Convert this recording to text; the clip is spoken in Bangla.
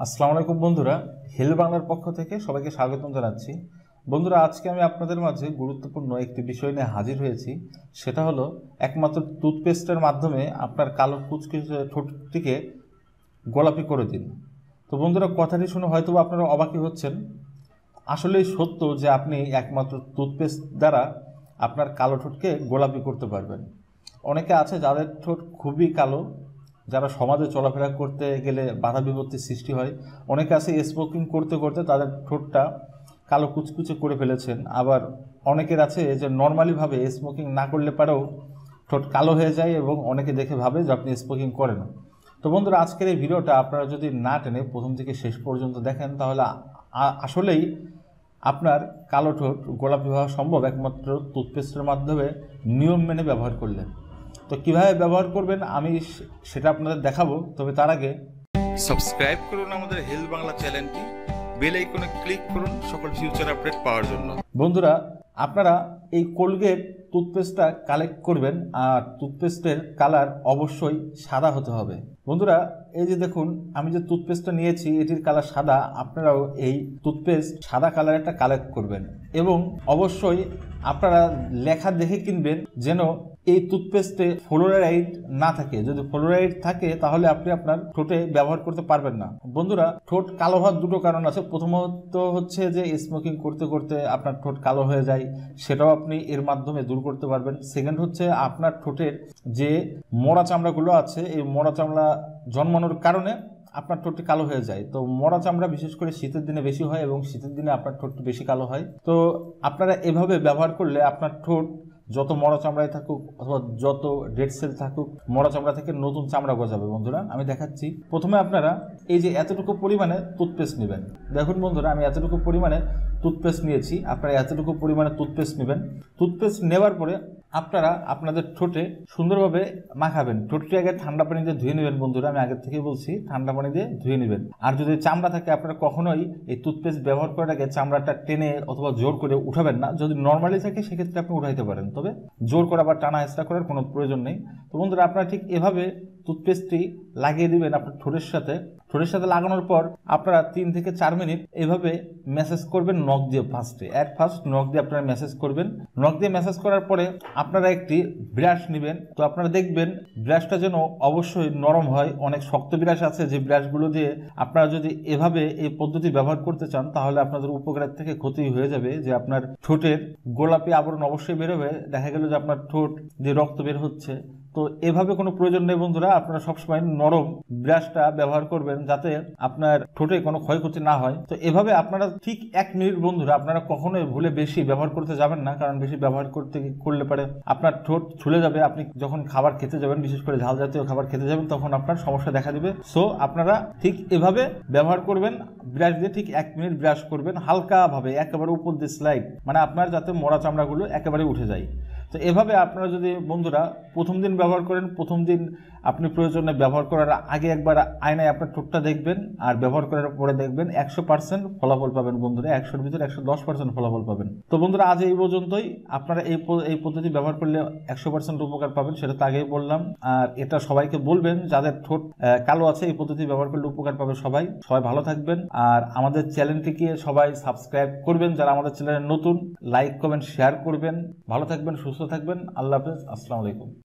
আসসালামু আলাইকুম বন্ধুরা, হেল বাংলার পক্ষ থেকে সবাইকে স্বাগতম জানাচ্ছি। বন্ধুরা, আজকে আমি আপনাদের মাঝে গুরুত্বপূর্ণ একটি বিষয় নিয়ে হাজির হয়েছি। সেটা হলো একমাত্র টুথপেস্টের মাধ্যমে আপনার কালো কুচকুচে ঠোঁটটিকে গোলাপি করে দিন। তো বন্ধুরা, কথাটি শুনে হয়তো আপনারা অবাকই হচ্ছেন। আসলেই সত্য যে আপনি একমাত্র টুথপেস্ট দ্বারা আপনার কালো ঠোঁটকে গোলাপি করতে পারবেন। অনেকে আছে যাদের ঠোঁট খুবই কালো, যারা সমাজে চলাফেরা করতে গেলে বাধা বিপত্তির সৃষ্টি হয়। অনেকে আছে স্মোকিং করতে করতে তাদের ঠোঁটটা কালো কুচকুচে করে ফেলেছেন। আবার অনেকের আছে যে নর্মালিভাবে স্মোকিং না করলে পারেও ঠোঁট কালো হয়ে যায় এবং অনেকে দেখে ভাবে যে আপনি স্মোকিং করেন। তো বন্ধুরা, আজকের এই ভিডিওটা আপনারা যদি না টেনে প্রথম থেকে শেষ পর্যন্ত দেখেন তাহলে আসলেই আপনার কালো ঠোঁট গোলাপি হওয়া সম্ভব একমাত্র টুথপেস্টের মাধ্যমে নিয়ম মেনে ব্যবহার করলে। তো কিভাবে ব্যবহার করবেন আমি সেটা আপনাদের দেখাবো। তবে তার আগে সাবস্ক্রাইব করুন আমাদের হেল বাংলা চ্যানেলটি, বেল আইকনে ক্লিক করুন সকল ফিউচার আপডেট পাওয়ার জন্য। বন্ধুরা, আপনারা এই কোলগেট টুথপেস্টটা কালেক্ট করবেন আর টুথপেস্টের কালার অবশ্যই সাদা হতে হবে। বন্ধুরা, এই যে দেখুন আমি যে টুথপেস্টটা নিয়েছি এটির কালার সাদা। আপনারাও এই টুথপেস্ট সাদা কালার একটা কালেক্ট করবেন এবং অবশ্যই আপনারা লেখা দেখে কিনবেন যেন এই টুথপেস্টে ফ্লোরাইড না থাকে। যদি ফ্লোরাইড থাকে তাহলে আপনি আপনার ঠোঁটে ব্যবহার করতে পারবেন না। বন্ধুরা, ঠোঁট কালো হওয়ার দুটো কারণ আছে। প্রথমত হচ্ছে যে স্মোকিং করতে করতে আপনার ঠোঁট কালো হয়ে যায়, সেটাও আপনি এর মাধ্যমে দূর করতে পারবেন। সেকেন্ড হচ্ছে আপনার ঠোঁটের যে মরা চামড়াগুলো আছে, এই মরা চামড়া জন্মানোর কারণে আপনার ঠোঁটটি কালো হয়ে যায়। তো মরা চামড়া বিশেষ করে শীতের দিনে বেশি হয় এবং শীতের দিনে আপনার ঠোঁটটি বেশি কালো হয়। তো আপনারা এভাবে ব্যবহার করলে আপনার ঠোঁট যত মরা চামড়ায় থাকুক অথবা যত ডেড সেল থাকুক, মরা চামড়া থেকে নতুন চামড়া গজাবে। বন্ধুরা, আমি দেখাচ্ছি। প্রথমে আপনারা এই যে এতটুকু পরিমাণে টুথপেস্ট নেবেন। দেখুন বন্ধুরা, আমি এতটুকু পরিমাণে টুথপেস্ট নিয়েছি। আপনারা এতটুকু পরিমাণে টুথপেস্ট নেবেন। টুথপেস্ট নেওয়ার পরে আপনারা আপনাদের ঠোঁটে সুন্দরভাবে মাখাবেন। ঠোঁটটি আগে ঠান্ডা পানি দিয়ে ধুয়ে নেবেন। বন্ধুরা, আমি আগের থেকে বলছি ঠান্ডা পানি দিয়ে ধুয়ে নেবেন। আর যদি চামড়া থাকে আপনারা কখনোই এই টুথপেস্ট ব্যবহার করার আগে চামড়াটা টেনে অথবা জোর করে উঠাবেন না। যদি নর্মালি থাকে সেক্ষেত্রে আপনি উঠাইতে পারেন, তবে জোর করা বা টানা হেঁচড়া করার কোনো প্রয়োজন নেই। তো বন্ধুরা, আপনারা ঠিক এভাবে টুথপেস্টটি লাগিয়ে দিবেন আপনার ঠোঁটের সাথে। ঠোঁটের সাথে লাগানোর পর আপনারা 3 থেকে 4 মিনিট এভাবে ম্যাসেজ করবেন নখ দিয়ে। ফার্স্ট নখ দিয়ে আপনারা ম্যাসেজ করবেন। নখ দিয়ে ম্যাসেজ করার পরে আপনারা একটি ব্রাশ নেবেন। তো আপনারা দেখবেন ব্রাশটা যেন অবশ্যই নরম হয়। অনেক শক্ত ব্রাশ আছে যে ব্রাশগুলো দিয়ে আপনারা যদি এভাবে এই পদ্ধতি ব্যবহার করতে চান তাহলে আপনাদের উপকারের থেকে ক্ষতি হয়ে যাবে, যে আপনার ঠোঁটের গোলাপি আবরণ অবশ্যই বেরোবে। দেখা গেল যে আপনার ঠোঁট দিয়ে রক্ত বের হচ্ছে। তো এভাবে কোনো প্রয়োজন নেই বন্ধুরা। আপনারা সবসময় নরম ব্রাশটা ব্যবহার করবেন যাতে আপনার ঠোঁটে কোনো ক্ষয়ক্ষতি না হয়। তো এভাবে আপনারা ঠিক 1 মিনিট বন্ধুরা, আপনারা কখনোই ভুলে বেশি ব্যবহার করতে যাবেন না, কারণ বেশি ব্যবহার করলে পারে আপনার ঠোঁট ছুলে যাবে। আপনি যখন খাবার খেতে যাবেন, বিশেষ করে ঝাল জাতীয় খাবার খেতে যাবেন, তখন আপনার সমস্যা দেখা দিবে। সো আপনারা ঠিক এভাবে ব্যবহার করবেন। ব্রাশ দিয়ে ঠিক 1 মিনিট ব্রাশ করবেন হালকাভাবে, একেবারে উপর দিয়ে স্লাইড, মানে আপনার যাতে মরা চামড়াগুলো একেবারে উঠে যায়। তো এভাবে আপনারা যদি বন্ধুরা প্রথম দিন ব্যবহার করেন, প্রথম দিন আপনি প্রয়োজনে ব্যবহার করার আগে একবার আয়নায় আপনার ঠোঁটটা দেখবেন, আর ব্যবহার করার পরে দেখবেন 100% ফলাফল পাবেন বন্ধুরা। 100-এর ভিতরে 110% ফলাফল পাবেন। তো বন্ধুরা, আজ এই পর্যন্তই। আপনারা এই পদ্ধতি ব্যবহার করলে 100% উপকার পাবেন, সেটা তো আগেই বললাম। আর এটা সবাইকে বলবেন যাদের ঠোঁট কালো আছে, এই পদ্ধতি ব্যবহার করলে উপকার পাবে সবাই। ভালো থাকবেন। আর আমাদের চ্যানেলটিকে সবাই সাবস্ক্রাইব করবেন যারা আমাদের চ্যানেলে নতুন। লাইক কমেন্ট শেয়ার করবেন। ভালো থাকবেন, সুস্থ থাকবেন। আল্লাহ হাফেজ। আসসালামু আলাইকুম।